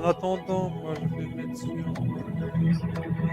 attendant, moi, je vais mettre sur les réseaux sociaux là-dedans.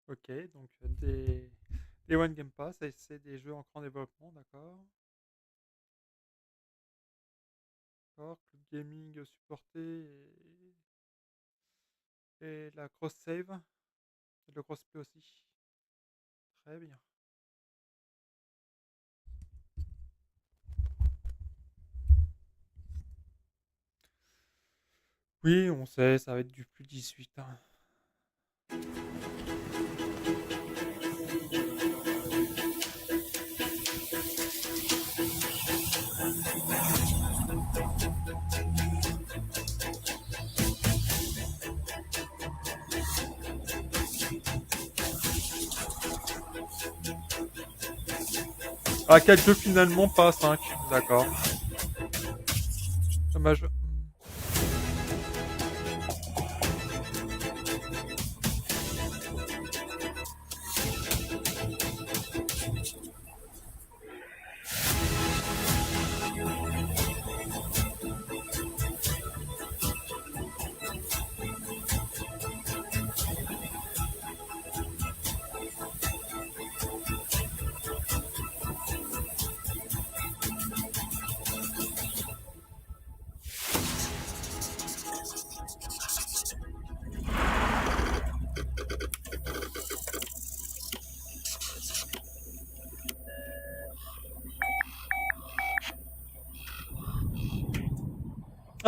Ok, donc des Les One Game Pass, c'est des jeux en grand développement, d'accord. D'accord, Club Gaming supporté et la cross-save, et le crossplay aussi. Très bien. Oui, on sait, ça va être du plus 18. Hein. Ah, 4 jeux finalement, pas 5. D'accord. Dommage.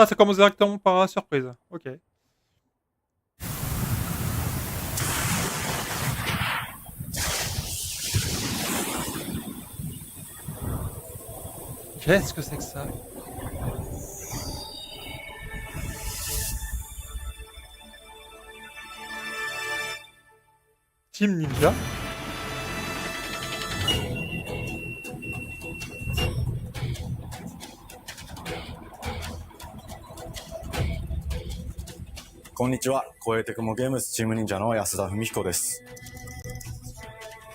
Ah, ça commence directement par la surprise. Ok. Qu'est-ce que c'est que ça? Team Ninja?こんにちは。超えてくもゲームズチーム忍者の安田文彦です。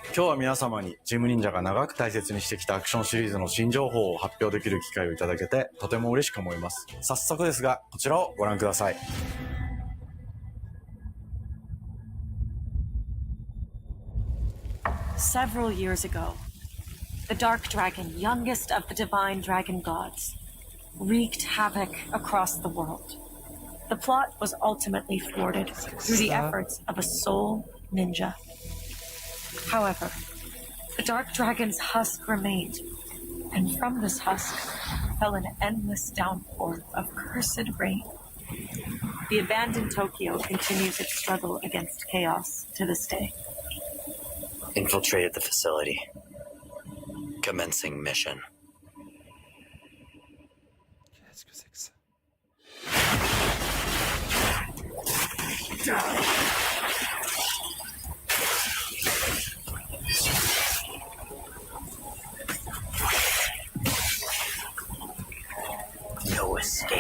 今日は皆様にチーム忍者が長く大切にしてきたアクションシリーズの新情報を発表できる機会をいただけてとても嬉しく思います。早速ですが、こちらをご覧ください。Several years ago, the Dark Dragon, youngest of the divine dragon gods, wreaked havoc across the world. The plot was ultimately thwarted through the efforts of a sole ninja. However, the Dark Dragon's husk remained, and from this husk fell an endless downpour of cursed rain. The abandoned Tokyo continues its struggle against chaos to this day. Infiltrated the facility. Commencing mission. Qu'est-ce que c'est que ça? No escape.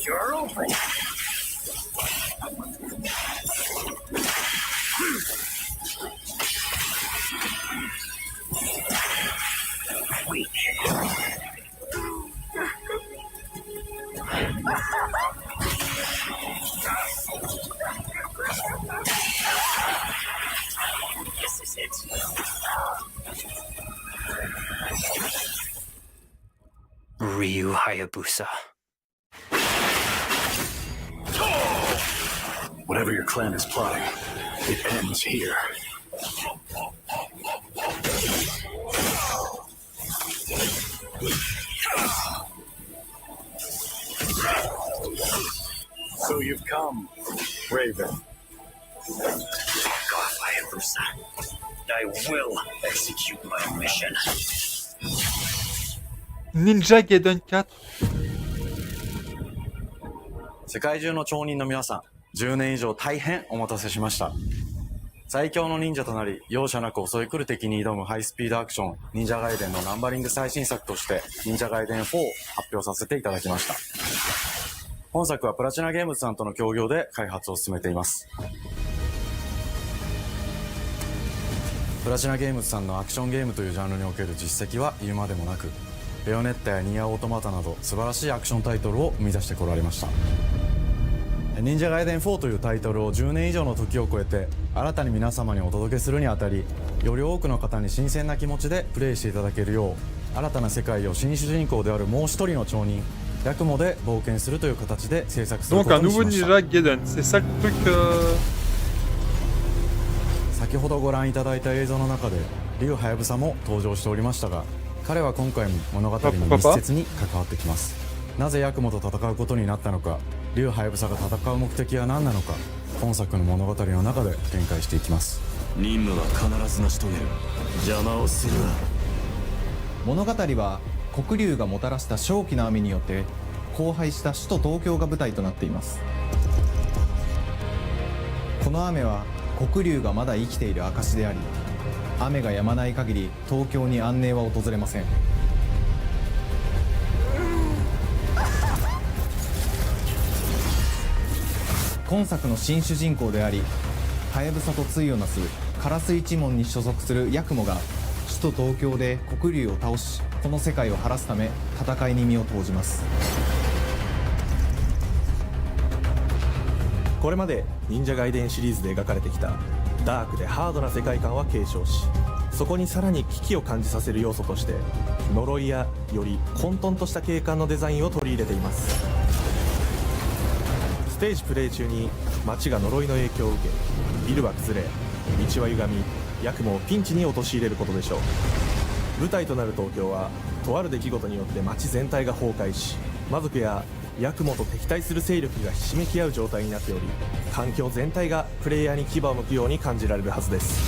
You're open. Weak. This is it. Ryu Hayabusa. Whatever your clan is plotting, it ends here. So you've come, Raven. Back off, Hayabusa. I will execute my mission. Ninja Gaiden 4. 世界中の町人の皆さん、10年以上大変お待たせしました。最強の忍者となり、容赦なく襲い来る敵に挑むハイスピードアクション、忍者ガイデンのナンバリング最新作として、忍者ガイデン4を発表させていただきました。本作はプラチナゲームズさんとの協業で開発を進めています。プラチナゲームズさんのアクションゲームというジャンルにおける実績は言うまでもなく、ベヨネッタやニアオートマタなど素晴らしいアクションタイトルを生み出してこられました。忍者ガイデン4というタイトルを10年以上の時を超えて新たに皆様にお届けするにあたり、より多くの方に新鮮な気持ちでプレイしていただけるよう、新たな世界を新主人公であるもう一人の町人ヤクモで冒険するという形で制作するこ Donc と un にし nouveau ました。 Ninja Gaiden, c'est ça le truc. 先ほどご覧いただいた映像の中で竜はやぶさも登場しておりましたが、彼は今回も物語に密接に関わってきます。なぜヤクモと戦うことになったのか、竜はやぶさが戦う目的は何なのか、本作の物語の中で展開していきます。任務は必ず成し遂げる。邪魔をするな。物語は黒竜がもたらした正気の雨によって荒廃した首都東京が舞台となっています。この雨は黒竜がまだ生きている証であり、雨が止まない限り東京に安寧は訪れません。今作の新主人公であり、はやぶさと対をなす烏一門に所属するヤクモが首都東京で黒竜を倒し、この世界を晴らすため戦いに身を投じます。これまで忍者ガイデンシリーズで描かれてきたダークでハードな世界観は継承し、そこにさらに危機を感じさせる要素として呪いやより混沌とした景観のデザインを取り入れています。ステージプレイ中に街が呪いの影響を受け、ビルは崩れ、道は歪み、ヤクモをピンチに陥れることでしょう。舞台となる東京はとある出来事によって街全体が崩壊し、魔族やヤクモと敵対する勢力がひしめき合う状態になっており、環境全体がプレイヤーに牙を向くように感じられるはずです。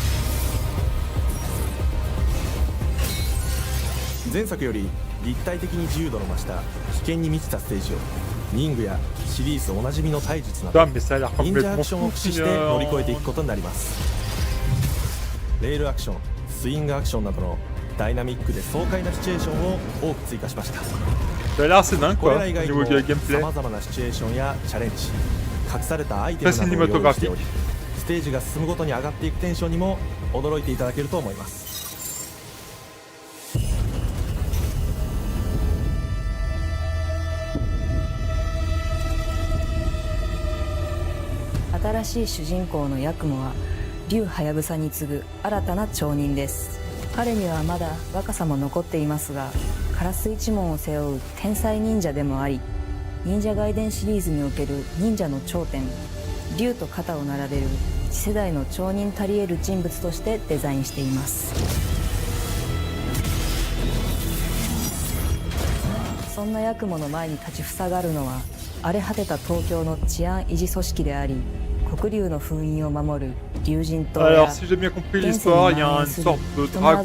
前作より立体的に自由度の増した危険に満ちたステージを忍具やシリーズおなじみの体術など Putain, mais ça a l'air 忍者ア complètement クションを fou. 駆使して乗り越えていくことになります。レールアクション、スイングアクションなどのダイナミックで爽快なシチュエーションを多く追加しました。 Ça a l'air assez dingue これ quoi, ら以 au 外に niveau も du gameplay. 様々なシチュエーションやチャレンジ、隠されたアイテムなどを用意しており、ステージが進むごとに上がっていくテンションにも驚いていただけると思います。新しい主人公のヤクモは竜はやぶさに次ぐ新たな町人です。彼にはまだ若さも残っていますが、烏一門を背負う天才忍者でもあり、忍者ガイデンシリーズにおける忍者の頂点、竜と肩を並べる次世代の町人たり得る人物としてデザインしています。そんなヤクモの前に立ちふさがるのは、荒れ果てた東京の治安維持組織であり、黒竜の封印を守る竜神島や Alors, si j'ai bien compris l'histoire, il y a une sorte de dragon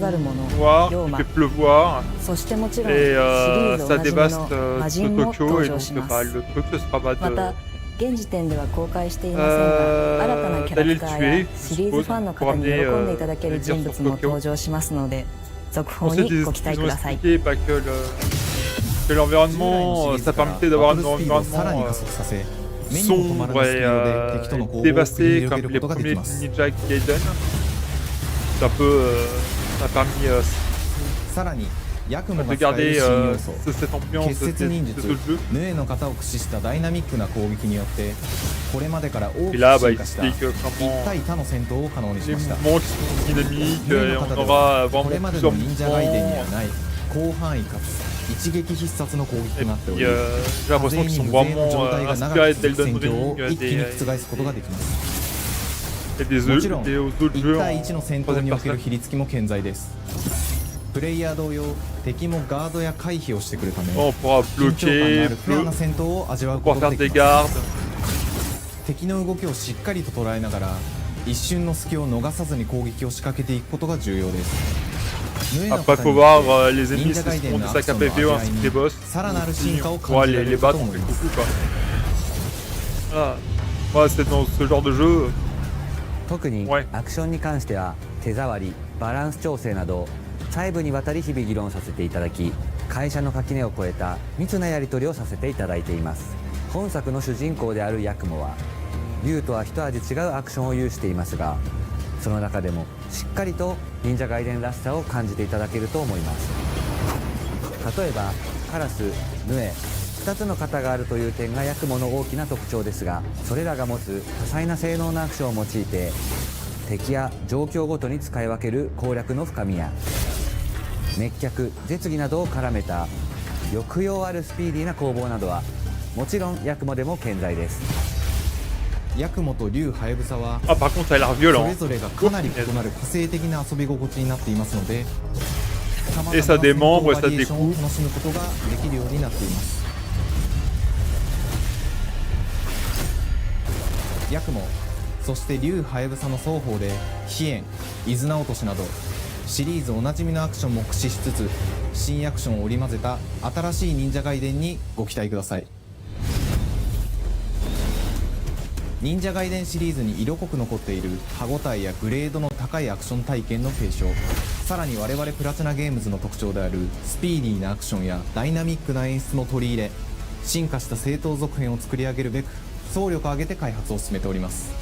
noir qui fait pleuvoir そしてもちろんシリ et ーズお ça なじみ dévaste の魔 tout 人も Tokyo 登 et 場 donc しま bah, す。 le truc ce sera また de 現時点では公開していませんが、新たなキャラクターやシリーズファンの方に喜んでいただける人物も登場しますので、続報 ensuite に ils ご期待 ont ください。 expliqué bah, que l'environnement ça permettait d'avoir un さらに environnement 加速させ、目にも止まらぬ sombre スピードで敵との et 攻防を繰り dévasté 広げ comme る les ことがで premiers きます。 Ninja Gaiden. C'est un peu ça a permis さらにヤクモ de が使え garder る新要素、 cette ambiance 結 de 節忍 ce 術 jeu. ヌエの型を駆使したダイナミックな攻撃によって、これまでから大 Et き là, く bah, 進 il 化した explique 一 comment 対他の戦闘を可能にし les ました。 mouvements qui sont dynamiques ヌエ et の on 型で aura はこ vraiment れまでの plusieurs 忍者ガイデンには mouvements. ない広範囲かつ一撃必殺の攻撃と Et なってお puis り、 j'ai l'impression 風 qu'ils に sont 無勢の状 vraiment 態が長 inspirés く続く d'Elden 戦況を Ring, 一気に覆すことができます。 et des もちろん autres 1 jeux 対 en 1の戦闘 troisième における personne. 比率も健在です。プレイヤー同様、敵もガードや回避をしてくるため、 On pourra 緊張感のあ bloquer, るフェアな戦闘を味わう on こ pourra とが faire で des きます。 gardes. 敵の動きをしっかりと捉えながら、一瞬の隙を逃さずに攻撃を仕掛けていくことが重要です。ヌエの Après, 型 faut によっ voir て les 忍 ennemis 者 si ガイ ce デン sont の des アク sacs シ à ョンの PV ou 味わい ainsi que に des boss. さらなる進化を On 感 pourra じられ les るかと battre 思 en いま quelques す。 coups quoi. Voilà. Moi, c'est dans ce genre de jeu. 特に Ouais. アクションに関しては手触り、バランス調整など細部にわたり日々議論させていただき、会社の垣根を越えた密なやり取りをさせていただいています。本作の主人公であるヤクモは竜とは一味違うアクションを有していますが、その中でもしっかりと忍者ガイデンらしさを感じていただけると思います。例えばカラス、ヌエ、2つの型があるという点がヤクモの大きな特徴ですが、それらが持つ多彩な性能のアクションを用いて敵や状況ごとに使い分ける攻略の深みや滅却、絶技などを絡めた抑揚あるスピーディーな攻防などはもちろんヤクモでも健在です。ヤクモと竜ハヤブサは Ah, par contre, ça a l'air それ violent. ぞれがかなり異なる個性的な遊び心地になっていますので、様々な Et ça démembre, 戦闘 ça バリエーションを découpe. 楽しむことができるようになっています。ヤクモ、そして竜ハヤブサの双方で飛燕、伊豆名落としなどシリーズおなじみのアクションも駆使しつつ、新アクションを織り交ぜた新しい忍者ガイデンにご期待ください。忍者ガイデンシリーズに色濃く残っている歯ごたえやグレードの高いアクション体験の継承、さらに我々プラチナゲームズの特徴であるスピーディーなアクションやダイナミックな演出も取り入れ、進化した正当続編を作り上げるべく総力を挙げて開発を進めております。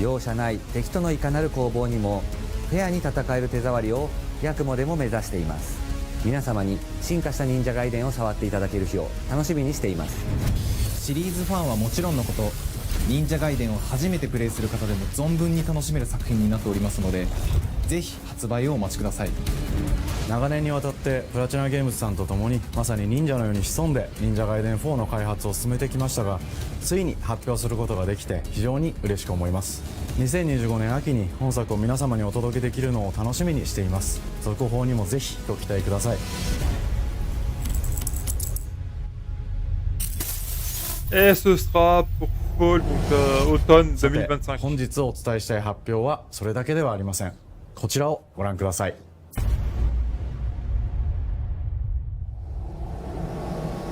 容赦ない敵とのいかなる攻防にもフェアに戦える手触りをヤクモでも目指しています。皆様に進化した忍者ガイデンを触っていただける日を楽しみにしています。シリーズファンはもちろんのこと、忍者ガイデンを初めてプレイする方でも存分に楽しめる作品になっておりますので、ぜひ発売をお待ちください。長年にわたってプラチナゲームズさんと共にまさに忍者のように潜んで忍者ガイデン4の開発を進めてきましたが、ついに発表することができて非常に嬉しく思います。2025年秋に本作を皆様にお届けできるのを楽しみにしています。続報にもぜひご期待ください。 Et ce sera pour Fall, donc automne さて、 2025. 本日お伝えしたい発表はそれだけではありません。こちらをご覧ください。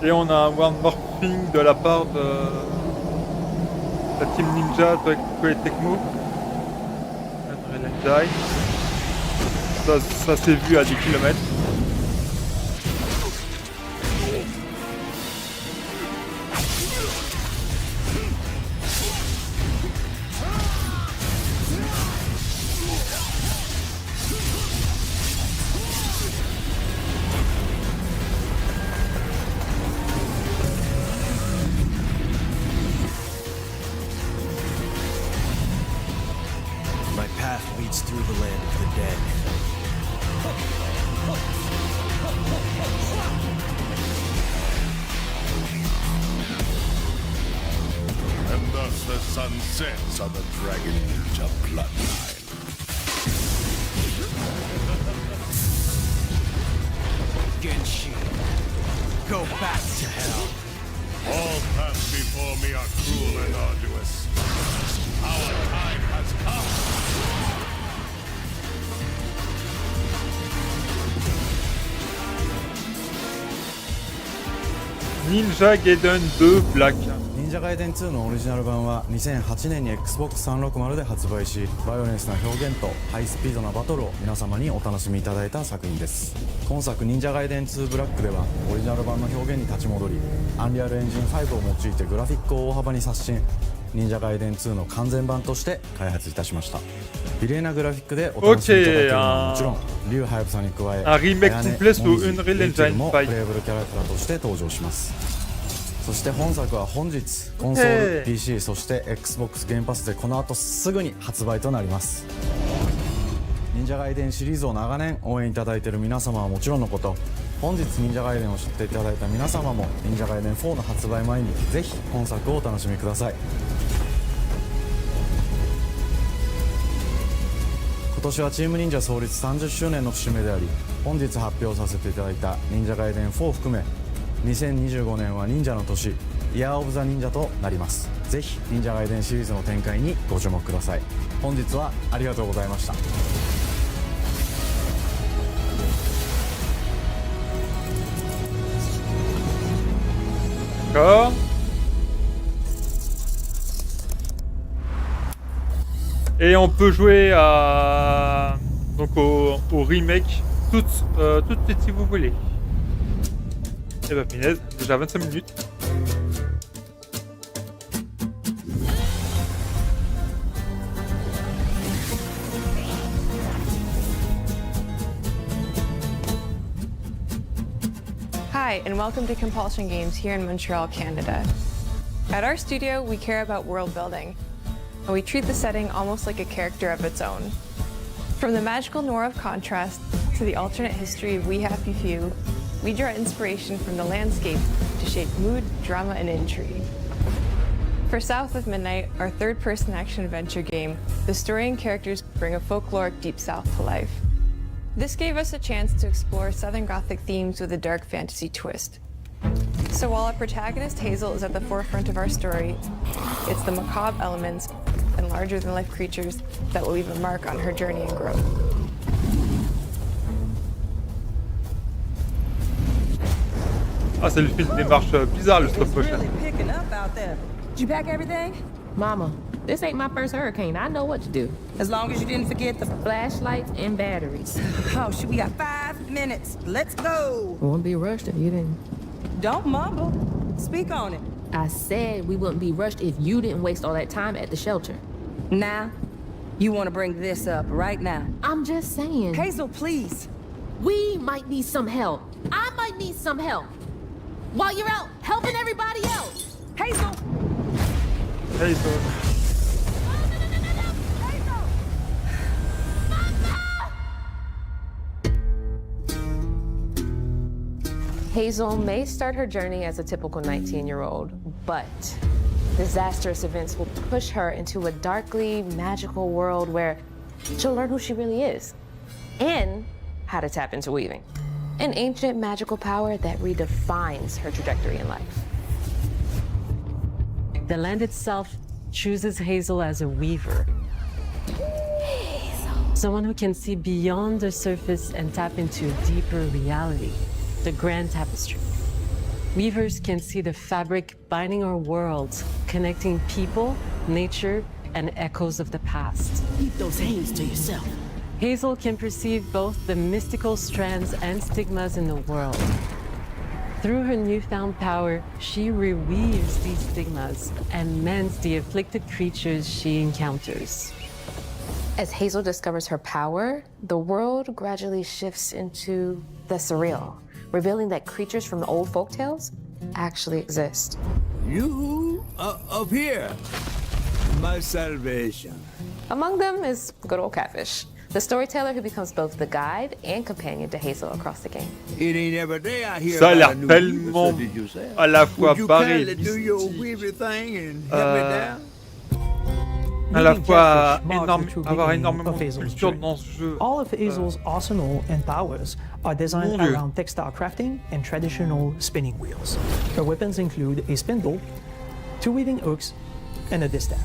Et on a un One Morphing de la part de la team Ninja avec les Tecmo. Unreal Engine. Ça s'est vu à 10 km. My path leads through the land of the dead. And thus the sun sets on the Dragon Ninja bloodline. Genshin, go back to hell. All paths before me are cruel and arduous. Our time has come. Ninja Gaiden 2 Black. 忍者ガイデン2のオリジナル版は2008年に Xbox360 で発売し、バイオレンスな表現とハイスピードなバトルを皆様にお楽しみいただいた作品です。今作忍者ガイデン2ブラックではオリジナル版の表現に立ち戻り、アンリアルエンジン5を用いてグラフィックを大幅に刷新、忍者ガイデン2の完全版として開発いたしました。美麗なグラフィックでお楽しみいただけるのはもちろん、竜ハヤブサに加え、 Un remake 綾音 complet sous もみじ Unreal レイチェル Engine も 5. プレイヤブルキャラクターとして登場します。そして本作は本日コンソール、PC そして XBOX ゲームパスでこの後すぐに発売となります。忍者ガイデンシリーズを長年応援いただいている皆様はもちろんのこと、本日忍者ガイデンを知っていただいた皆様も忍者ガイデン4の発売前にぜひ本作をお楽しみください。今年はチーム忍者創立30周年の節目であり、本日発表させていただいた忍者ガイデン4を含め2025年は忍者の年、イヤーオブザ忍者となります。ぜひ忍者ガイデンシリーズの展開にご注目ください。本日はありがとうございました。D'accord. Et on peut jouer à donc au remake tout de suite si vous voulez. Et bah punaise, déjà 25 minutes. Hi, and welcome to Compulsion Games here in Montreal, Canada. At our studio, we care about world building, and we treat the setting almost like a character of its own. From the magical noir of Contrast to the alternate history of We Happy Few, we draw inspiration from the landscape to shape mood, drama, and intrigue. For South of Midnight, our third-person action-adventure game, the story and characters bring a folkloric Deep South to life. This gave us a chance to explore Southern Gothic themes with a dark fantasy twist. So while our protagonist Hazel is at the forefront of our story, it's the macabre elements and larger-than-life creatures that will leave a mark on her journey and growth. Ah, ça lui fait une démarche bizarre, le stop motion. Did you pack everything? Mama, this ain't my first hurricane. I know what to do. As long as you didn't forget the Flashlights and batteries. Oh, shit, we got 5 minutes. Let's go. Won't be rushed if you didn't. Don't mumble. Speak on it. I said we wouldn't be rushed if you didn't waste all that time at the shelter. Now, you want to bring this up right now. I'm just saying. Hazel, please. We might need some help. I might need some help. While you're out helping everybody else. Hazel! Hazel. Hazel may start her journey as a typical 19-year-old, but disastrous events will push her into a darkly magical world where she'll learn who she really is and how to tap into weaving, an ancient magical power that redefines her trajectory in life. The land itself chooses Hazel as a weaver. Someone who can see beyond the surface and tap into a deeper reality, the grand tapestry. Weavers can see the fabric binding our worlds, connecting people, nature, and echoes of the past. Keep those hands to yourself. Hazel can perceive both the mystical strands and stigmas in the world. Through her newfound power, she reweaves these stigmas and mends the afflicted creatures she encounters. As Hazel discovers her power, the world gradually shifts into the surreal, revealing that creatures from the old folktales actually exist. You up here, my salvation. Among them is good old Catfish, the storyteller who becomes both the guide and companion to Hazel across the game. It ain't every day I hear Ça a l'air about a new tellement weaver, did you say? à la fois Would you barré, kindly do your weavy thing and help me down? à la Meeting fois Catfish marked the true avoir beginning énormément of de Hazel's culture journey. dans ce jeu. All of Hazel's arsenal and powers are designed Mon Dieu. around textile crafting and traditional spinning wheels. Her weapons include a spindle, 2 weaving hooks, and a distaff.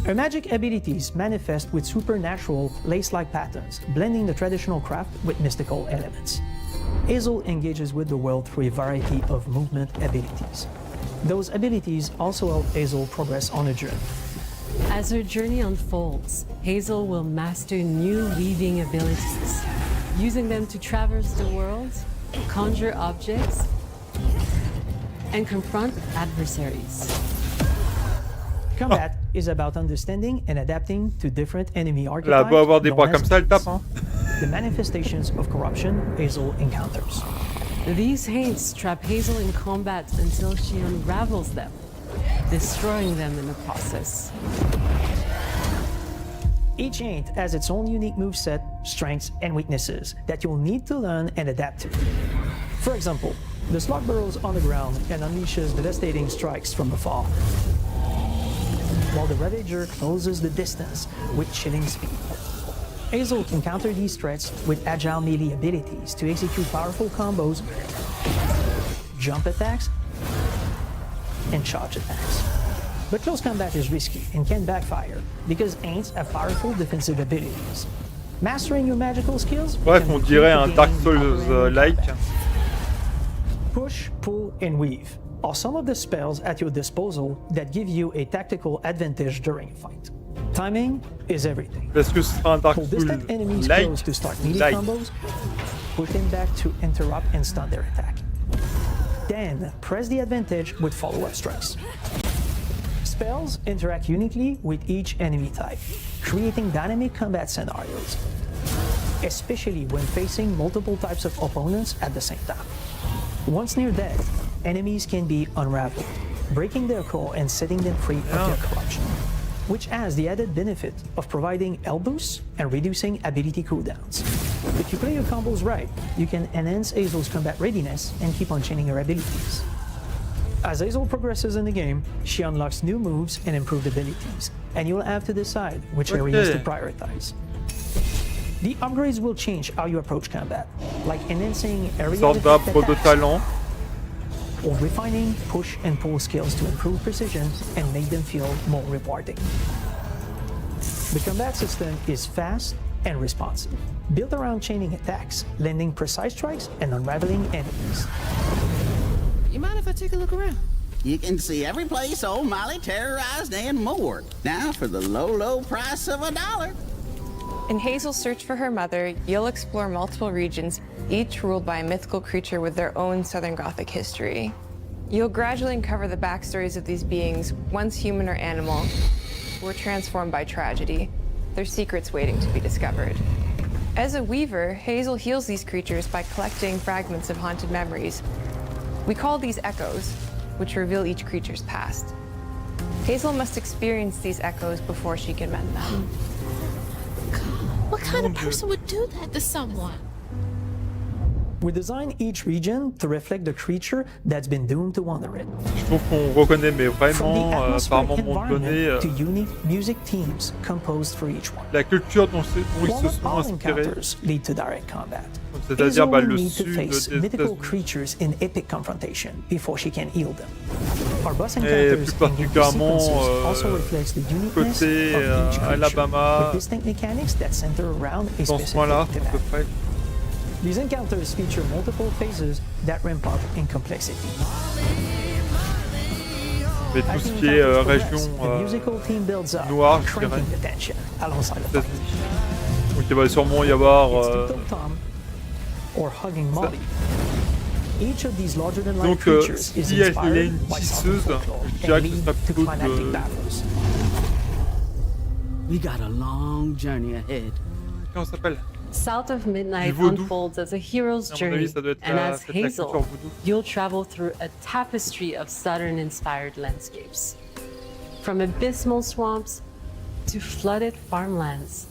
Her magic abilities manifest with supernatural lace-like patterns, blending the traditional craft with mystical elements. Hazel engages with the world through a variety of movement abilities. Those abilities also help Hazel progress on a journey. As her journey unfolds, Hazel will master new weaving abilities, using them to traverse the world, conjure objects, and confront adversaries. Combat is about understanding and adapting to different enemy Là, archetypes. beau avoir des bras known as comme ça, elle tape, hein. the manifestations of corruption Hazel encounters. These haints trap Hazel in combat until she unravels them, destroying them in the process. Each haint has its own unique moveset, strengths, and weaknesses that you'll need to learn and adapt to. For example, the slug burrows on the ground and unleashes devastating strikes from afar, while the Ravager closes the distance with chilling speed. Hazel can counter these threats with agile melee abilities to execute powerful combos, jump attacks, and charge attacks. But close combat is risky and can backfire because Aints have powerful defensive abilities. Mastering your magical skills. Bref, on dirait un Dark Souls-like. Push, pull, and weave are some of the spells at your disposal that give you a tactical advantage during a fight. Timing is everything. Est-ce que ce sera un Dark Pull distant enemies Souls-like? close to start melee combos, push them back to interrupt and stun their attack. Then press the advantage with follow-up strikes. Spells interact uniquely with each enemy type, creating dynamic combat scenarios, especially when facing multiple types of opponents at the same time. Once near death, enemies can be unraveled, breaking their core and setting them free of their corruption, which has the added benefit of providing health boosts and reducing ability cooldowns. If you play your combos right, you can enhance Hazel's combat readiness and keep on chaining her abilities. As Hazel progresses in the game, she unlocks new moves and improved abilities, and you'll have to decide which areas to prioritize. The upgrades will change how you approach combat, like enhancing area d'arbre de talent, or refining push and pull skills to improve precision and make them feel more rewarding. The combat system is fast and responsive, built around chaining attacks, landing precise strikes, and unraveling enemies. You mind if I take a look around? You can see every place old Molly terrorized and more. Now for the low, low price of $1. In Hazel's search for her mother, you'll explore multiple regions, each ruled by a mythical creature with their own Southern Gothic history. You'll gradually uncover the backstories of these beings, once human or animal, who were transformed by tragedy, their secrets waiting to be discovered. As a weaver, Hazel heals these creatures by collecting fragments of haunted memories. We call these echoes, which reveal each creature's past. Hazel must experience these echoes before she can mend them. What kind of person would do that to someone? We design each region to reflect the creature that's been doomed to wander it. Je trouve qu'on reconnaît mais vraiment par un moment donné to unique music themes composed for each one. la culture dont ils se sont All inspirés. encounters lead to direct combat. C'est-à-dire Hazel le will need to sud face des mythical États-Unis creatures in epic confrontation before she can heal them. Our boss et encounters plus and game particulièrement sequences also reflects the uniqueness côté of each creature, Alabama, with distinct mechanics that center around a dans ce specific coin-là à thematic. peu près. These encounters feature multiple phases that ramp up in complexity. Mais tout ce qui est région noire, je dirais, États-Unis. Donc il va sûrement y avoir donc si il est une tisseuse, je dirais que ce sera plutôt de... We got a long journey ahead. Comment ça s'appelle? South of Midnight Vaudou. unfolds as a hero's À mon journey, avis, ça doit être and la as fête de la culture Hazel, vaudou. you'll travel through a tapestry of Southern-inspired landscapes. From abysmal swamps to flooded farmlands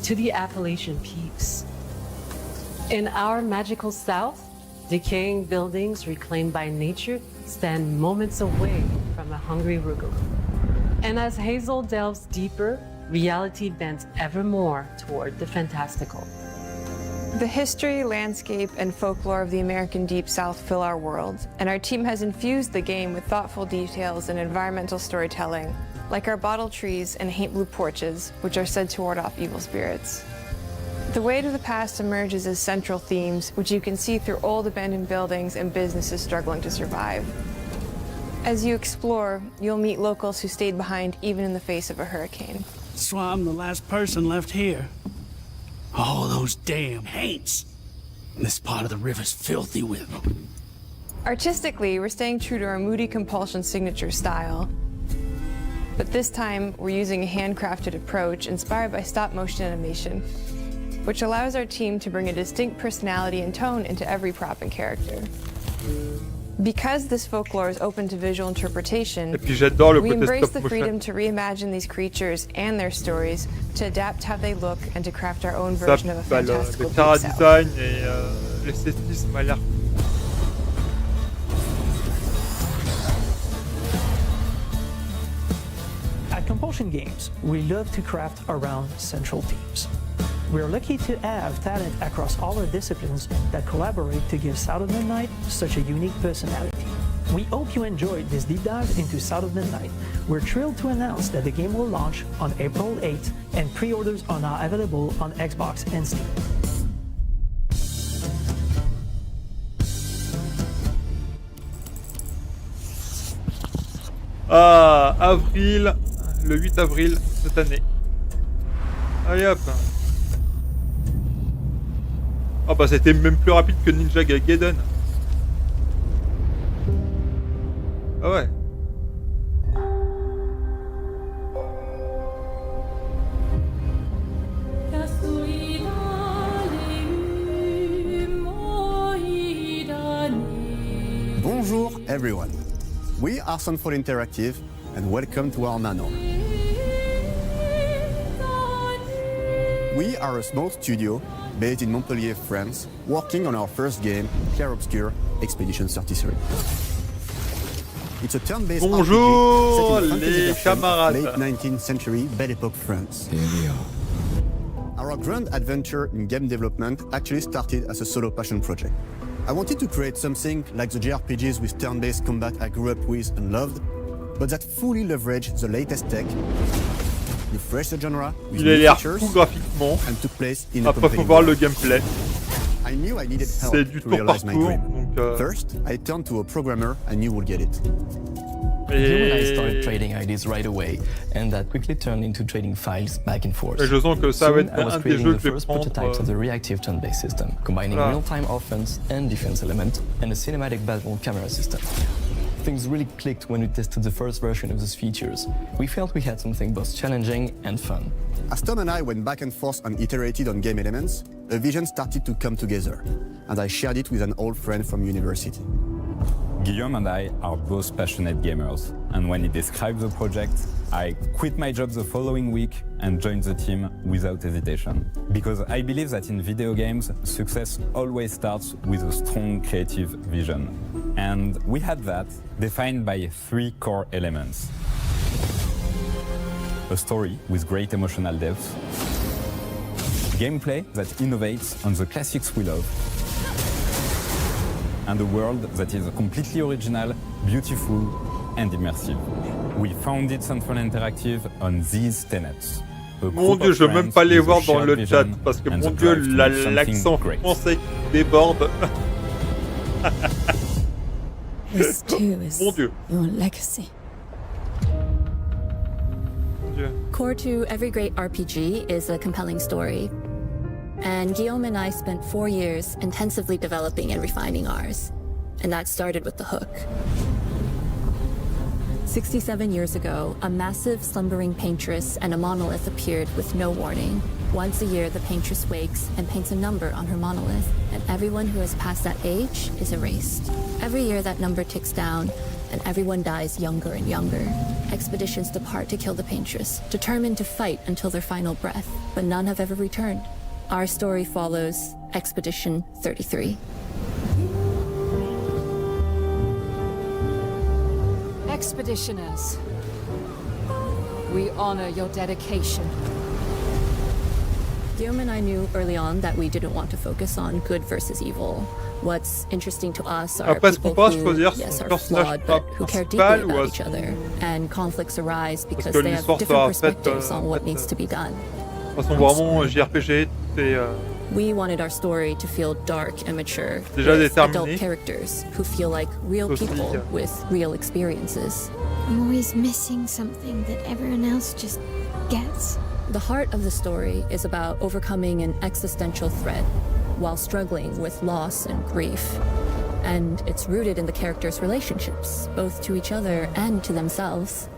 to the Appalachian peaks. In our magical South, decaying buildings reclaimed by nature stand moments away from a hungry Rugal. And as Hazel delves deeper, reality bends ever more toward the fantastical. The history, landscape, and folklore of the American Deep South fill our world, and our team has infused the game with thoughtful details and environmental storytelling, like our bottle trees and haint blue porches, which are said to ward off evil spirits. The weight of the past emerges as central themes, which you can see through old abandoned buildings and businesses struggling to survive. As you explore, you'll meet locals who stayed behind even in the face of a hurricane. That's why I'm the last person left here. All those damn haints. This part of the river's filthy with them. Artistically, we're staying true to our moody compulsion signature style. But this time, we're using a handcrafted approach inspired by stop-motion animation, which allows our team to bring a distinct personality and tone into every prop and character. Because this folklore is open to visual interpretation, Et puis j'adore le we côté embrace stop the freedom motion. to reimagine these creatures and their stories, to adapt how they look, and to craft our own Ça, version of a bah, fantastical le chara deep south. design et l'esthétisme a l'air. At Compulsion Games, we love to craft around central themes. We're lucky to have talent across all our disciplines that collaborate to give South of Midnight such a unique personality. We hope you enjoyed this deep dive into South of Midnight. We're thrilled to announce that the game will launch on April 8th, and pre-orders are now available on Xbox and Steam. Ah, avril, le 8 avril cette année. Allez hop. Ah bah c'était même plus rapide que Ninja Gaiden. Ah ouais. Bonjour everyone. We are Sunfall Interactive and welcome to our manor. We are a small studio based in Montpellier, France, working on our first game, Clair Obscur Expedition 33. It's a turn-based Bonjour RPG set in fantasy les version of camarades. late 19th century Belle Époque France. Our grand adventure in game development actually started as a solo passion project. I wanted to create something like the JRPGs with turn-based combat I grew up with and loved, but that fully leveraged the latest tech, refreshed the genre with Il a new l'air features, fou graphiquement. and took place in a Après, faut compelling voir world. le gameplay. I knew I needed help C'est du to tour par realize my tour. dream. Donc, First, I turned to a programmer I knew would get it. You and I started trading ideas right away, and that quickly turned into trading files back and forth. Et je sens que ça va Soon, être I was un des creating jeux the que je vais first prendre. prototypes of the reactive turn-based system, combining Voilà. real-time offense and defense element, and a cinematic battle camera system. Things really clicked when we tested the first version of those features. We felt we had something both challenging and fun. As Tom and I went back and forth and iterated on game elements, a vision started to come together, and I shared it with an old friend from university. Guillaume and I are both passionate gamers, and when he described the project, I quit my job the following week and joined the team without hesitation. Because I believe that in video games, success always starts with a strong creative vision. And we had that, defined by 3 core elements. A story with great emotional depth, gameplay that innovates on the classics we love, and a world that is completely original, beautiful, and immersive. We founded Sunfall Interactive on these tenets. Mon Dieu, je veux même pas les voir dans le chat parce que mon Dieu, l'accent français qui déborde. This too is Mon Dieu. your legacy. Mon Dieu. Core to every great RPG is a compelling story. And Guillaume and I spent 4 years intensively developing and refining ours. And that started with the hook. 67 years ago, a massive slumbering paintress and a monolith appeared with no warning. Once a year, the paintress wakes and paints a number on her monolith, and everyone who has passed that age is erased. Every year, that number ticks down, and everyone dies younger and younger. Expeditions depart to kill the paintress, determined to fight until their final breath, but none have ever returned. Our story follows Expedition 33. Expeditioners, we honor your dedication. Guillaume and I knew early on that we didn't want to focus on good versus evil. What's interesting to us are Après, est-ce qu'on people pourra who, choisir yes, son are personnage flawed, but who care deeply principal ou about est-ce each other. And conflicts arise because que they have l'histoire different sera faite, perspectives on what needs to be done. De toute façon, vraiment, JRPG, c'est We wanted our story to feel dark and mature, Déjà with déterminé. adult characters who feel like real Aussi. people with real experiences. I'm always missing something that everyone else just gets. The heart of the story is about overcoming an existential threat while struggling with loss and grief. And it's rooted in the characters' relationships, both to each other and to themselves.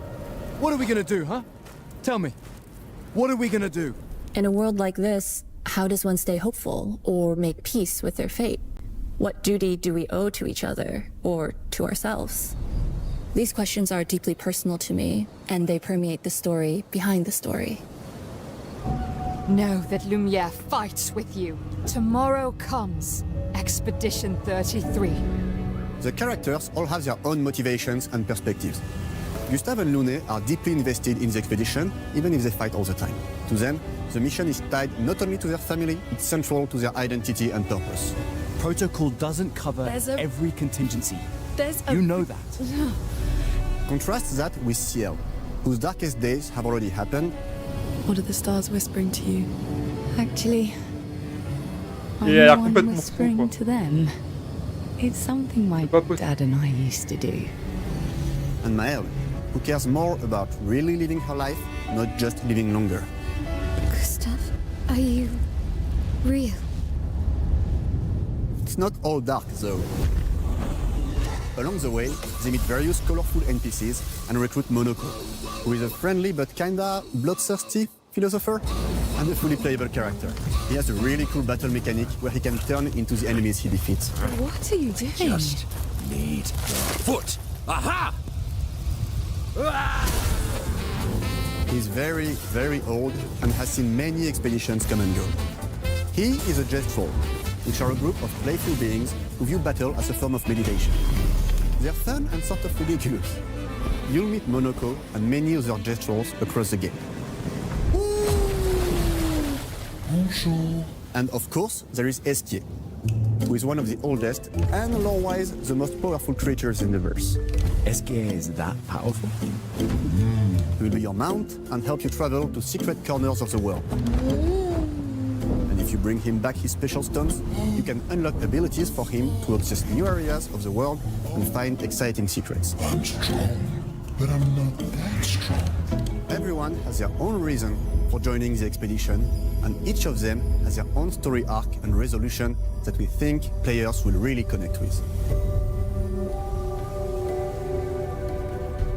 What are we gonna do, huh? Tell me. What are we gonna do? In a world like this, how does one stay hopeful or make peace with their fate? What duty do we owe to each other or to ourselves? These questions are deeply personal to me, and they permeate the story behind the story. Know that Lumiere fights with you. Tomorrow comes Expedition 33. The characters all have their own motivations and perspectives. Gustave and Lune are deeply invested in the expedition, even if they fight all the time. To them, the mission is tied not only to their family, it's central to their identity and purpose. Protocol doesn't cover every contingency. You know that. Contrast that with Ciel, whose darkest days have already happened. What are the stars whispering to you? Actually, Il a l'air complètement fou, quoi. to them. It's something my dad and I used to do. And Maëlle, who cares more about really living her life, not just living longer. Gustav, are you real? It's not all dark, though. Along the way, they meet various colorful NPCs and recruit Monoko, who is a friendly but kinda bloodthirsty philosopher and a fully playable character. He has a really cool battle mechanic where he can turn into the enemies he defeats. What are you doing? Just need the foot. Aha! He's very, very old and has seen many expeditions come and go. He is a Gestrol, which are a group of playful beings who view battle as a form of meditation. They're fun and sort of ridiculous. You'll meet Monoko and many other Gestrols across the game. Bonjour. And of course, there is Esquier, who is one of the oldest and lore-wise the most powerful creatures in the verse. Esquier is that powerful? He will be your mount and help you travel to secret corners of the world. And if you bring him back his special stones, you can unlock abilities for him to access new areas of the world and find exciting secrets. I'm strong, but I'm not that strong. Everyone has their own reason for joining the expedition, and each of them has their own story arc and resolution that we think players will really connect with.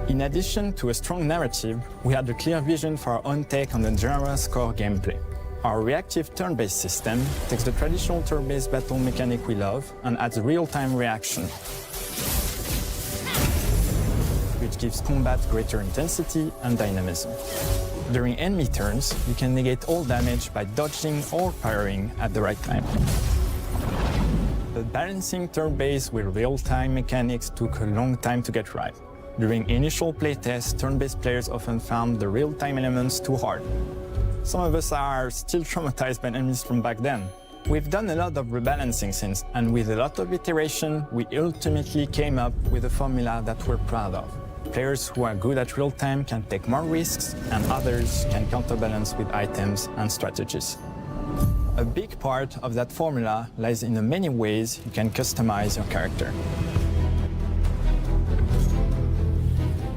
In addition to a strong narrative, we had a clear vision for our own take on the genre's core gameplay. Our reactive turn-based system takes the traditional turn-based battle mechanic we love and adds a real-time reaction, which gives combat greater intensity and dynamism. During enemy turns, you can negate all damage by dodging or parrying at the right time. But balancing turn-based with real-time mechanics took a long time to get right. During initial playtests, turn-based players often found the real-time elements too hard. Some of us are still traumatized by enemies from back then. We've done a lot of rebalancing since, and with a lot of iteration, we ultimately came up with a formula that we're proud of. Players who are good at real-time can take more risks, and others can counterbalance with items and strategies. A big part of that formula lies in the many ways you can customize your character.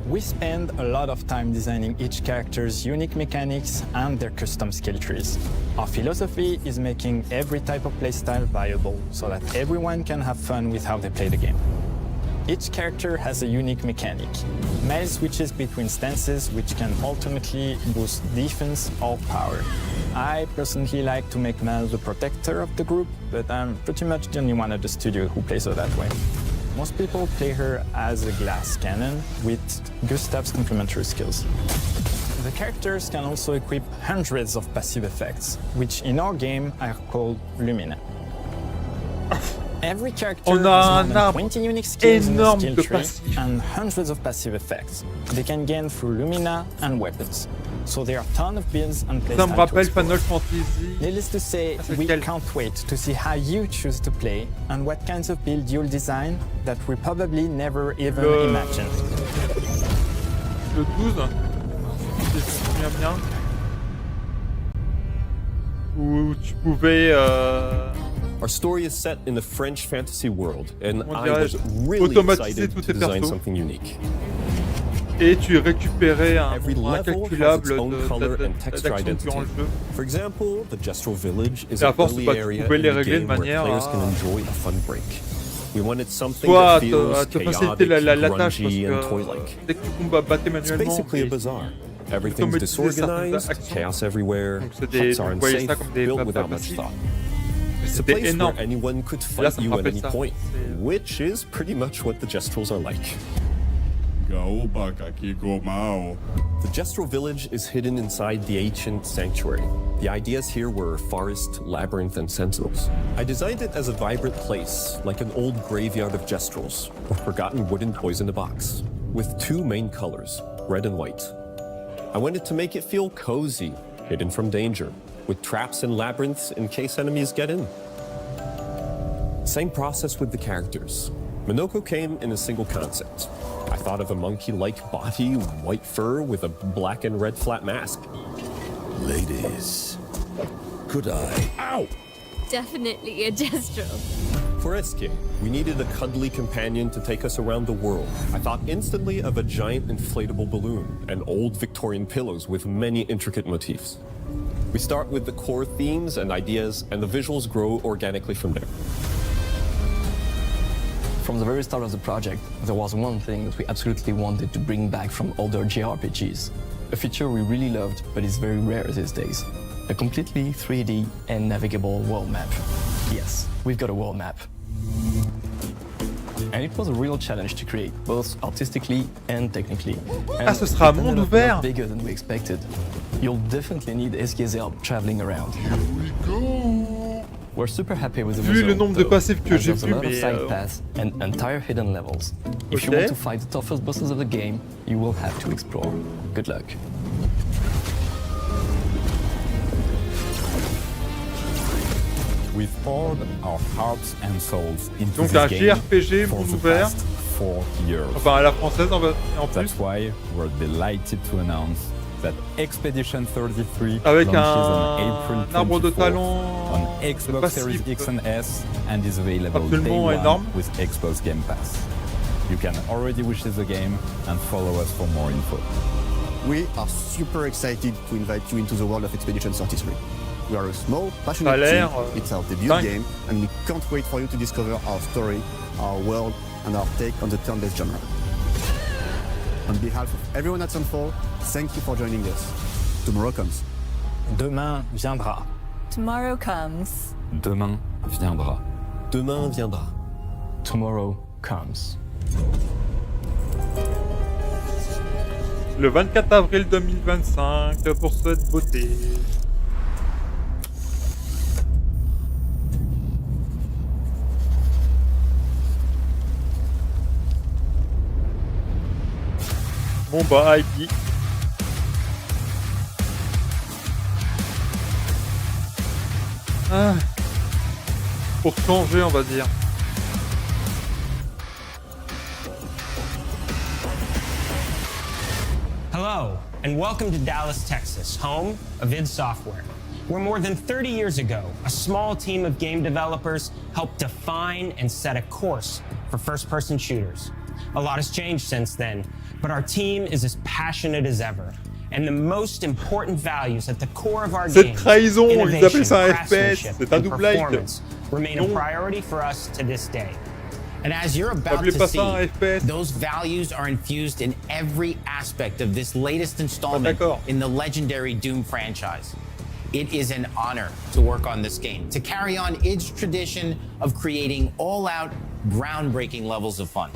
We spend a lot of time designing each character's unique mechanics and their custom skill trees. Our philosophy is making every type of playstyle viable so that everyone can have fun with how they play the game. Each character has a unique mechanic. Mel switches between stances which can ultimately boost defense or power. I personally like to make Mel the protector of the group, but I'm pretty much the only one at the studio who plays her that way. Most people play her as a glass cannon with Gustav's complementary skills. The characters can also equip hundreds of passive effects, which in our game are called Lumina. Every character has more than 20 unique skills in the skill tree and hundreds of passive effects. They can gain through Lumina and weapons. So there are a ton of builds and playstyles to explore. Needless to say, we can't wait to see how you choose to play and what kinds of build you'll design that we probably never even imagined. Le 12, si je me souviens bien, où tu pouvais... Our story is set in the French fantasy world, and I was really excited to design something unique. Et tu récupérais un incalculable d'action durant le jeu. For example, the Gestrol Village is an early area in the game where players can enjoy a fun break. We wanted something that feels chaotic, grungy, and toy-like. It's basically a bazaar. Everything's disorganized, chaos everywhere, huts are unsafe, built without much thought. It's a place where anyone could fight you at any point, which is pretty much what the Gestrols are like. The Gestrol village is hidden inside the ancient sanctuary. The ideas here were forest, labyrinth, and sentinels. I designed it as a vibrant place, like an old graveyard of Gestrols, or forgotten wooden toys in a box, with two main colors, red and white. I wanted to make it feel cozy, hidden from danger, with traps and labyrinths in case enemies get in. Same process with the characters. Monoko came in a single concept. I thought of a monkey-like body, white fur with a black and red flat mask. Ladies, could I? Ow! Definitely a Gestrol. For Esquier, we needed a cuddly companion to take us around the world. I thought instantly of a giant inflatable balloon and old Victorian pillows with many intricate motifs. We start with the core themes and ideas, and the visuals grow organically from there. From the very start of the project, there was one thing that we absolutely wanted to bring back from older JRPGs. A feature we really loved, but is very rare these days. A completely 3D and navigable world map. Yes, we've got a world map. And it was a real challenge to create, both artistically and technically. Ah, ce sera un monde ouvert. Bigger than we expected. You'll definitely need SK's help traveling around. We're super happy with the Vu result, le nombre de though, passifs que as j'ai there's a vus, lot of mais side paths and entire hidden levels. If you Ok. want to fight the toughest bosses of the game, you will have to explore. Good luck. We've poured our hearts and souls into Donc this un game JRPG for monde the ouvert. past 4 years. Enfin à la française en plus. That's why we're delighted to announce that Expedition 33 Avec launches on un April arbre de 24th talent on Xbox Series passif X and S and is available day absolument one énorme. with Xbox Game Pass. You can already wishlist the game and follow us for more info. We are super excited to invite you into the world of Expedition 33. We are a small, passionate Ça a l'air, team. It's our debut dingue. game, and we can't wait for you to discover our story, our world, and our take on the turn-based genre. On behalf of everyone at Sunfall, thank you for joining us. Tomorrow comes. Demain viendra. Tomorrow comes. Demain viendra. Demain viendra. Tomorrow comes. Le 24 avril 2025 pour cette beauté. Bon bah ID. Ah. Pour changer on va dire. Hello, and welcome to Dallas, Texas, home of id Software, where more than 30 years ago, a small team of game developers helped define and set a course for first-person shooters. A lot has changed since then, but our team is as passionate as ever. And the most important values at the core of our Cette games, trahison, ils innovation, appellent ça un FPS, craftsmanship, c'est un and double like. performance, remain a Non. priority for us to this day. And as you're about Appelez to pas see, ça un FPS. those values are infused in every aspect of this latest installment d'accord. in the legendary Doom franchise. It is an honor to work on this game, to carry on its tradition of creating all-out, groundbreaking levels of fun.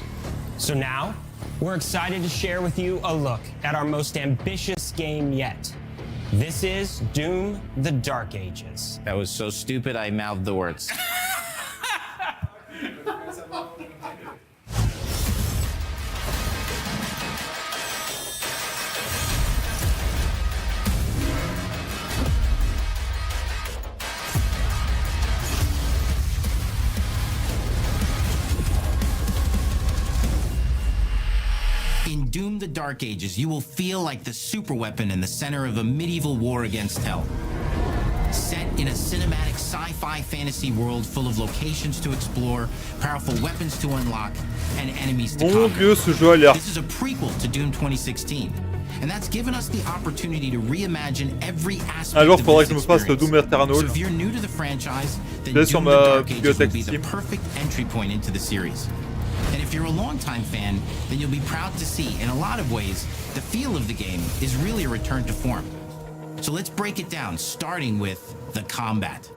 So now, we're excited to share with you a look at our most ambitious game yet. This is Doom: The Dark Ages. That was so stupid I mouthed the words. In Doom: The Dark Ages, you will feel like the superweapon in the center of a medieval war against hell. Set in a cinematic sci-fi fantasy world full of locations to explore, powerful weapons to unlock, and enemies to Mon conquer. Dieu, ce jeu a l'air. This is a prequel to Doom 2016, and that's given us the opportunity to reimagine every aspect Alors, of faudrait this que je me fasse le experience. Doom Eternal. So if you're new to the franchise, then C'est sur Doom: The ma Dark Ages will bibliothèque be the Steam. perfect entry point into the series. And if you're a longtime fan, then you'll be proud to see, in a lot of ways, the feel of the game is really a return to form. So let's break it down, starting with the combat.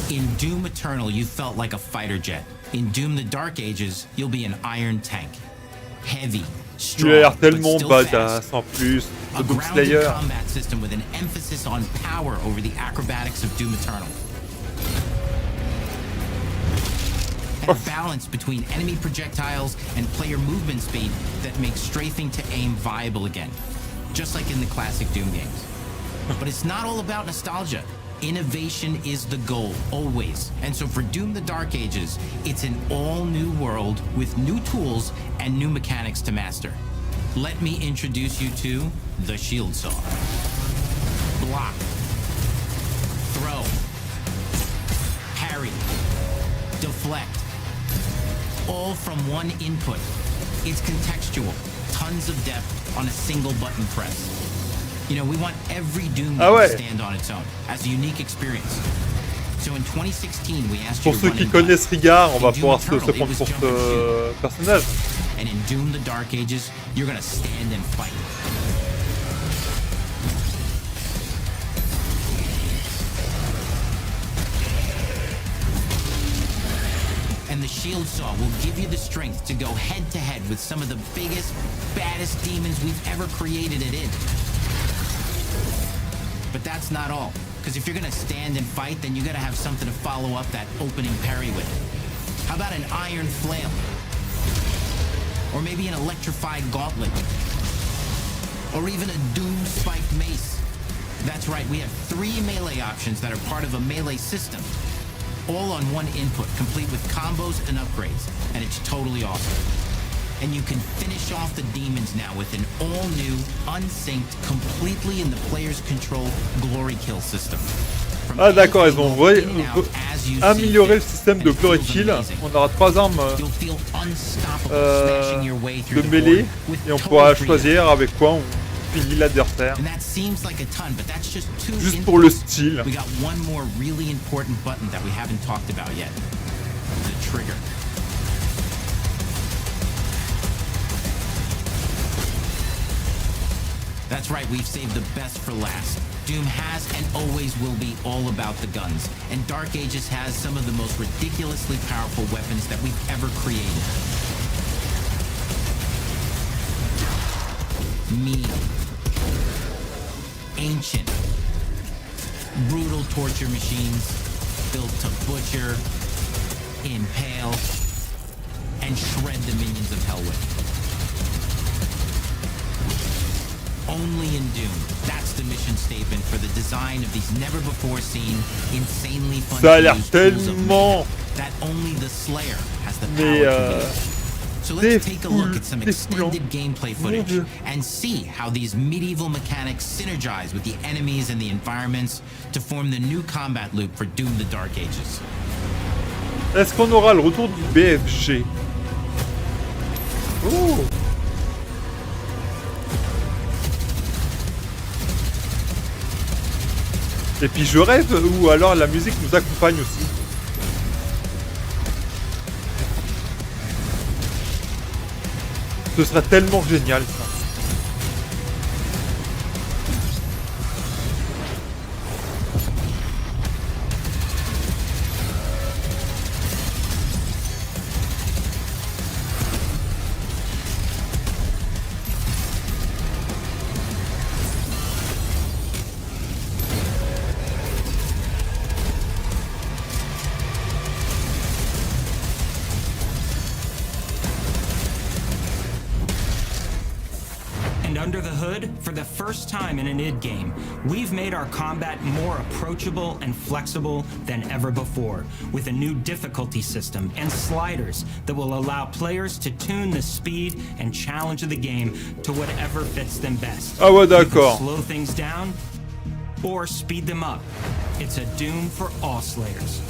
In Doom Eternal, you felt like a fighter jet. In Doom: The Dark Ages, you'll be an iron tank. Heavy, Il a strong, l'air but tellement still badass fast. en plus. A Le Doom grounded Slayer. combat system with an emphasis on power over the acrobatics of Doom Eternal. And a balance between enemy projectiles and player movement speed that makes strafing to aim viable again, just like in the classic Doom games. But it's not all about nostalgia. Innovation is the goal, always. And so for Doom: The Dark Ages, it's an all-new world with new tools and new mechanics to master. Let me introduce you to the Shield Saw. Block. Throw. Parry. Deflect. All from one input. It's contextual, tons of depth on a single button press. You know, we want every Doom game to stand on its own, as a unique experience. So in 2016, we asked you Pour to ceux run qui and connaissent gun. Rigard, on In va Doom pouvoir se Eternal, it prendre was pour jump and ce shoot. personnage. And in Doom: The Dark Ages, you're gonna stand and fight. And the shield saw will give you the strength to go head to head with some of the biggest, baddest demons we've ever created at id. But that's not all. Because if you're gonna stand and fight, then you gotta have something to follow up that opening parry with. How about an iron flail? Or maybe an electrified gauntlet? Or even a doom spiked mace? That's right, we have 3 melee options that are part of a melee system. All on one input, complete with combos and upgrades. And it's totally awesome. And you can finish off the demons now with an all-new, unsynced, completely in the player's control glory kill system. Ah d'accord, ils ont amélioré le système de glory kill. On aura 3 armes de mêlée et on pourra choisir avec quoi on finit l'adversaire. Juste pour le style. We got one more really important button that we haven't talked about yet. The trigger. That's right, we've saved the best for last. Doom has and always will be all about the guns, and Dark Ages has some of the most ridiculously powerful weapons that we've ever created. Mean, ancient, brutal torture machines built to butcher, impale, and shred the minions of hell with. Only in Doom. That's the mission statement for the design of these never-before-seen, insanely fun Ça a l'air tools tellement that only the Slayer has the power to make. So let's take a look at some extended gameplay footage and see how these medieval mechanics synergize with the enemies and the environments to form the new combat loop for Doom the Dark Ages. Est-ce qu'on aura le retour du BFG? Oh! Et puis je rêve, ou alors la musique nous accompagne aussi. Ce serait tellement génial ça. Under the hood, for the first time in an id game, we've made our combat more approachable and flexible than ever before, with a new difficulty system and sliders that will allow players to tune the speed and challenge of the game to whatever fits them best. Ah ouais, d'accord. Slow things down or speed them up. It's a Doom for all Slayers.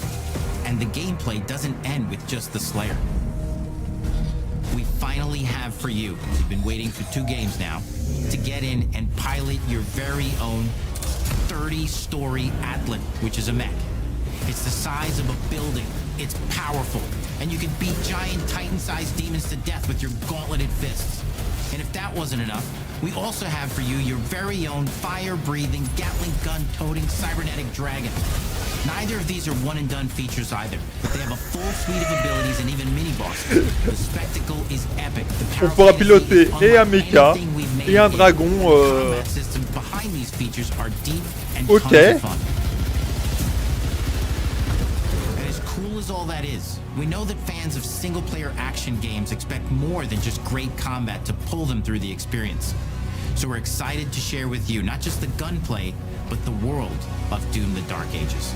And the gameplay doesn't end with just the Slayer. We finally have for you, you've been waiting for 2 games now, to get in and pilot your very own 30-story Atlan, which is a mech. It's the size of a building, it's powerful, and you can beat giant Titan-sized demons to death with your gauntleted fists. And if that wasn't enough, we also have for you your very own fire-breathing, Gatling gun-toting cybernetic dragon. Neither of these are one-and-done features either, but they have a full suite of abilities and even mini-bosses. The spectacle is epic. On pourra piloter et un mecha et un dragon. Combat systems behind these features are deep and tons of fun. And as cool as all that is, we know that fans of single-player action games expect more than just great combat to pull them through the experience. So we're excited to share with you not just the gunplay, but the world of Doom the Dark Ages.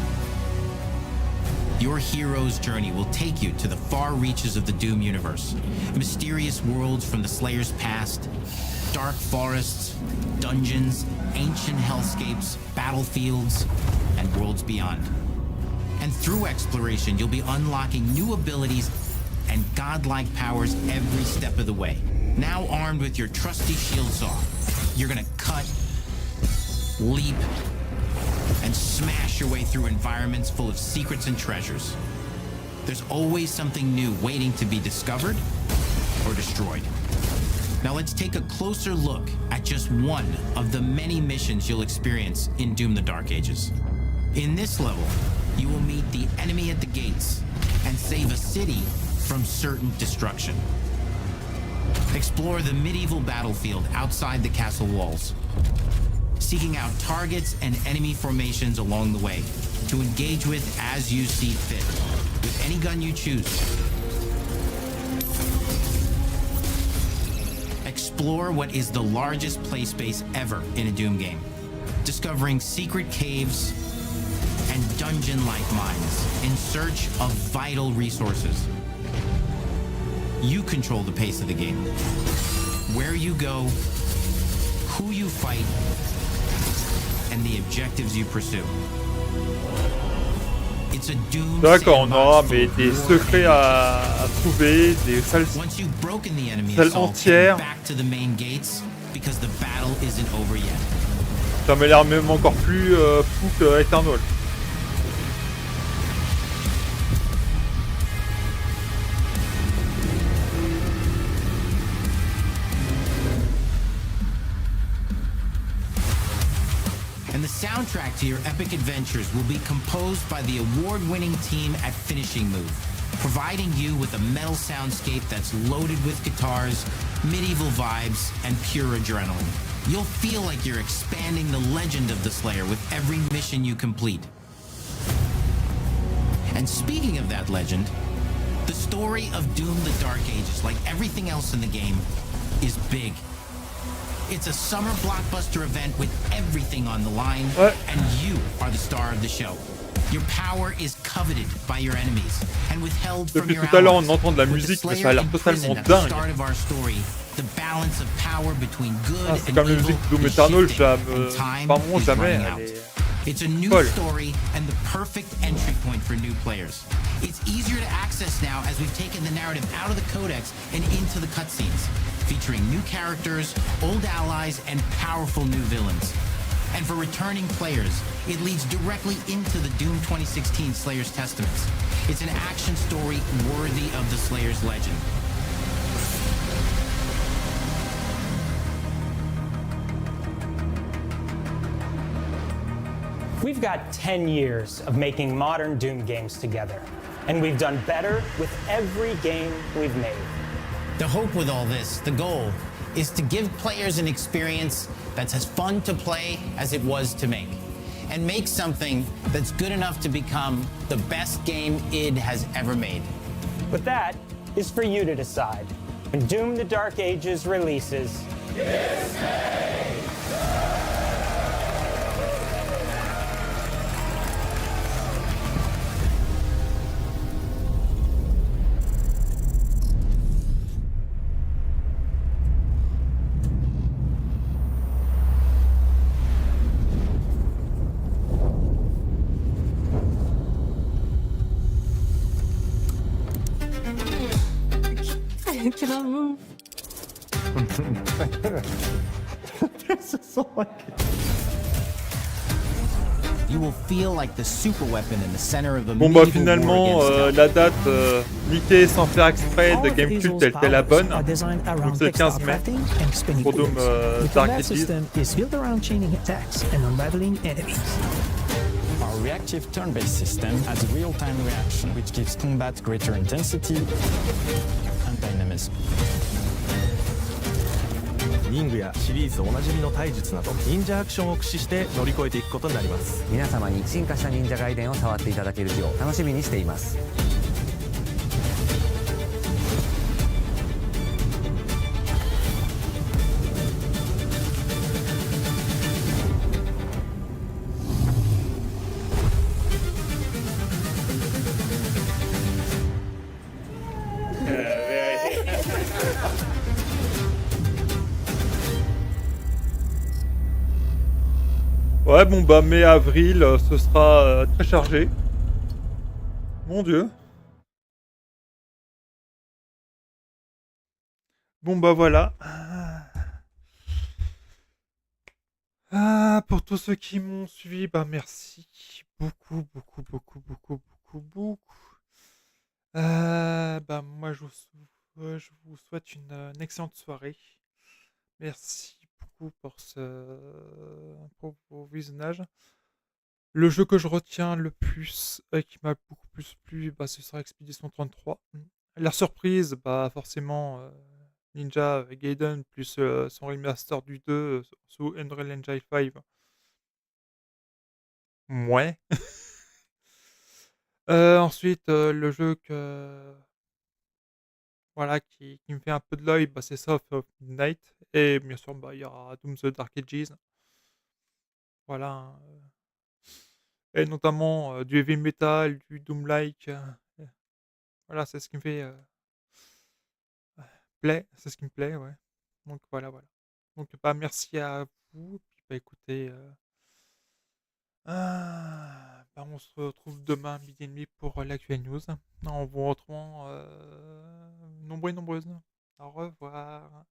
Your hero's journey will take you to the far reaches of the Doom universe. Mysterious worlds from the Slayer's past, dark forests, dungeons, ancient hellscapes, battlefields, and worlds beyond. And through exploration, you'll be unlocking new abilities and godlike powers every step of the way. Now armed with your trusty shield saw, you're gonna cut, leap, and smash your way through environments full of secrets and treasures. There's always something new waiting to be discovered or destroyed. Now let's take a closer look at just one of the many missions you'll experience in Doom the Dark Ages. In this level, you will meet the enemy at the gates and save a city from certain destruction. Explore the medieval battlefield outside the castle walls, seeking out targets and enemy formations along the way to engage with as you see fit, with any gun you choose. Explore what is the largest play space ever in a Doom game, discovering secret caves and dungeon-like mines in search of vital resources. You control the pace of the game. Where you go, who you fight, and the objectives you pursue. It's a Doom. D'accord, on aura mais des secrets à trouver, des salles entières. Back to the main gates because the battle isn't over yet. Ça m'a l'air même encore plus fou que Eternal. And the soundtrack to your epic adventures will be composed by the award-winning team at Finishing Move, providing you with a metal soundscape that's loaded with guitars, medieval vibes, and pure adrenaline. You'll feel like you're expanding the legend of the Slayer with every mission you complete. And speaking of that legend, the story of Doom: The Dark Ages, like everything else in the game, is big. It's a summer blockbuster event with everything on the line, and you are the star of the show. Your power is coveted by your enemies and withheld from your allies. Depuis tout à l'heure, on entend de la musique, mais ça a l'air totalement dingue. The balance of power between good Ah, c'est comme la musique de Doom Eternal, jamais. It's a new story and the perfect entry point for new players. It's easier to access now as we've taken the narrative out of the codex and into the cutscenes, featuring new characters, old allies, and powerful new villains. And for returning players, it leads directly into the Doom 2016 Slayer's Testaments. It's an action story worthy of the Slayer's legend. We've got 10 years of making modern Doom games together, and we've done better with every game we've made. The hope with all this, the goal, is to give players an experience that's as fun to play as it was to make, and make something that's good enough to become the best game id has ever made. But that is for you to decide. When Doom: The Dark Ages releases, I cannot move. You will feel like the super weapon in the center of the Bon bah finalement la date niquée sans faire exprès de Gamecube telle qu'elle est la bonne. Donc c'est le 15 mai pour Doom Dark Ages. Is built around chaining attacks and unraveling enemies. Our reactive turn-based system has real-time reaction, which gives combat greater intensity and dynamism. 忍具やシリーズおなじみの体術など忍者アクションを駆使して乗り越えていくことになります。皆様に進化した忍者ガイデンを触っていただける日を楽しみにしています。Ouais, bon bah mai-avril, ce sera très chargé. Mon Dieu. Bon bah voilà. Pour tous ceux qui m'ont suivi, bah merci beaucoup. Bah moi je vous souhaite une excellente soirée. Merci beaucoup pour vos visionnages. Le jeu que je retiens le plus, qui m'a beaucoup plus plu, bah, ce sera Expedition 33. La surprise, bah, forcément, Ninja Gaiden plus, son remaster du 2, sous Unreal Engine 5. Mouais. Ensuite, le jeu que voilà, qui me fait un peu de l'œil, bah, c'est South of Midnight et bien sûr, bah, il y aura Doom the Dark Ages. Voilà, hein, et notamment, du heavy metal, du doom-like, voilà, c'est ce qui me fait, plaît, c'est ce qui me plaît, ouais. Donc voilà, voilà. Donc bah, merci à vous, puis bah, écoutez, bah, on se retrouve demain 12:30 pour, l'Actu-Elle News, en vous retrouvant, nombreux et nombreuses. Au revoir.